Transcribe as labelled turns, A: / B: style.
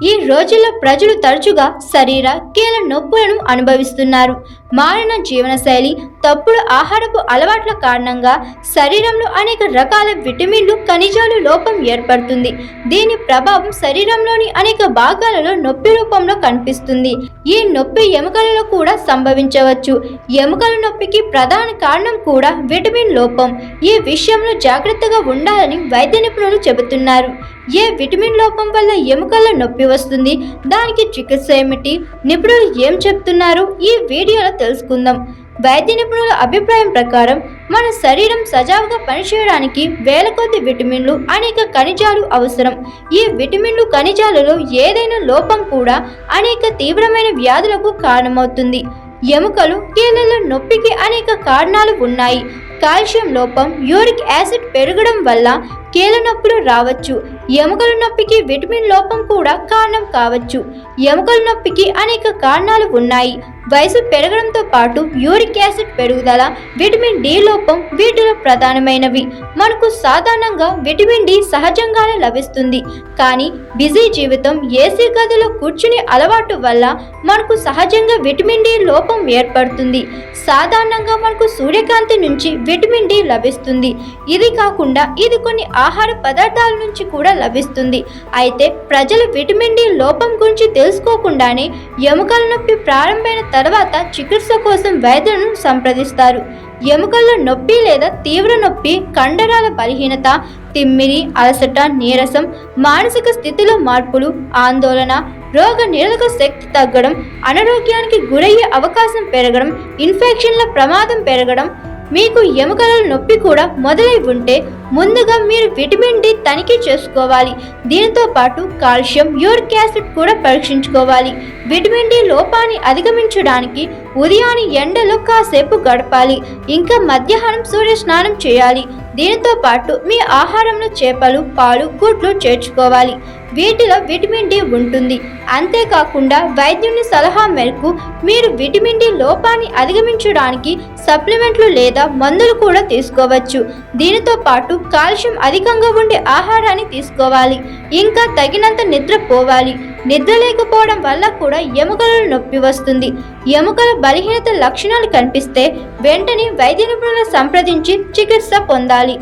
A: ఈ రోజుల్లో ప్రజలు తరచుగా శరీర కీళ్ళ నొప్పులను అనుభవిస్తున్నారు. మారిన జీవనశైలి, తప్పుడు ఆహారపు అలవాట్ల కారణంగా శరీరంలో అనేక రకాల విటమిన్లు, ఖనిజాలు లోపం ఏర్పడుతుంది. దీని ప్రభావం శరీరంలోని అనేక భాగాలలో నొప్పి రూపంలో కనిపిస్తుంది. ఈ నొప్పి ఎముకలలో కూడా సంభవించవచ్చు. ఎముకల నొప్పికి ప్రధాన కారణం కూడా విటమిన్ లోపం. ఈ విషయంలో జాగ్రత్తగా ఉండాలని వైద్య నిపుణులు చెబుతున్నారు. ఏ విటమిన్ లోపం వల్ల ఎముకల్లో నొప్పి వస్తుంది, దానికి చికిత్స ఏమిటి, నిపుణులు ఏం చెప్తున్నారు, ఈ వీడియోలో తెలుసుకుందాం. వైద్య నిపుణుల అభిప్రాయం ప్రకారం మన శరీరం సజావుగా పనిచేయడానికి వేల కొద్ది విటమిన్లు, అనేక ఖనిజాలు అవసరం. ఈ విటమిన్లు, ఖనిజాలలో ఏదైనా లోపం కూడా అనేక తీవ్రమైన వ్యాధులకు కారణమవుతుంది. ఎముకలు, కీళ్ళలో నొప్పికి అనేక కారణాలు ఉన్నాయి. కాల్షియం లోపం, యూరిక్ యాసిడ్ పెరగడం వల్ల కీళ్ళ నొప్పులు రావచ్చు. ఎముకల నొప్పికి విటమిన్ లోపం కూడా కారణం కావచ్చు. ఎముకల నొప్పికి అనేక కారణాలు ఉన్నాయి. వయసు పెరగడంతో పాటు యూరిక్ యాసిడ్ పెరుగుదల, విటమిన్ డి లోపం వీటిలో ప్రధానమైనవి. మనకు సాధారణంగా విటమిన్ డి సహజంగానే లభిస్తుంది. కానీ బిజీ జీవితం, ఏసీ గదిలో కూర్చునే అలవాటు వల్ల మనకు సహజంగా విటమిన్ డి లోపం ఏర్పడుతుంది. సాధారణంగా మనకు సూర్యకాంతి నుంచి విటమిన్ డి లభిస్తుంది. ఇది కాకుండా ఇది కొన్ని ఆహార పదార్థాల నుంచి కూడా లభిస్తుంది. అయితే ప్రజలు విటమిన్ డి లోపం గురించి తెలుసుకోకుండానే ఎముకల నొప్పి ప్రారంభమైన తర్వాత చికిత్స కోసం వైద్యులను సంప్రదిస్తారు. ఎముకల్లో నొప్పి లేదా తీవ్ర నొప్పి, కండరాల బలహీనత, తిమ్మిరి, అలసట, నీరసం, మానసిక స్థితిలో మార్పులు, ఆందోళన, రోగ నిరోధక శక్తి తగ్గడం, అనారోగ్యానికి గురయ్యే అవకాశం పెరగడం, ఇన్ఫెక్షన్ల ప్రమాదం పెరగడం, మీకు ఎముకల నొప్పి కూడా మొదలై ఉంటే ముందుగా మీరు విటమిన్ డి తనిఖీ చేసుకోవాలి. దీనితో పాటు కాల్షియం, యూరిక్ యాసిడ్ కూడా పరీక్షించుకోవాలి. విటమిన్ డి లోపాన్ని అధిగమించడానికి ఉదయాన్నే ఎండలో కాసేపు గడపాలి. ఇంకా మధ్యాహ్నం సూర్య స్నానం చేయాలి. దీనితో పాటు మీ ఆహారంలో చేపలు, పాలు, గుడ్లు చేర్చుకోవాలి. వీటిలో విటమిన్ డి ఉంటుంది. అంతేకాకుండా వైద్యుని సలహా మేరకు మీరు విటమిన్ డి లోపాన్ని అధిగమించడానికి సప్లిమెంట్లు లేదా మందులు కూడా తీసుకోవచ్చు. దీనితో పాటు కాల్షియం అధికంగా ఉండే ఆహారాన్ని తీసుకోవాలి. ఇంకా తగినంత నిద్ర పోవాలి. నిద్ర లేకపోవడం వల్ల కూడా ఎముకలలో నొప్పి వస్తుంది. ఎముకల బలహీనత లక్షణాలు కనిపిస్తే వెంటనే వైద్య నిపుణులను సంప్రదించి చికిత్స పొందాలి.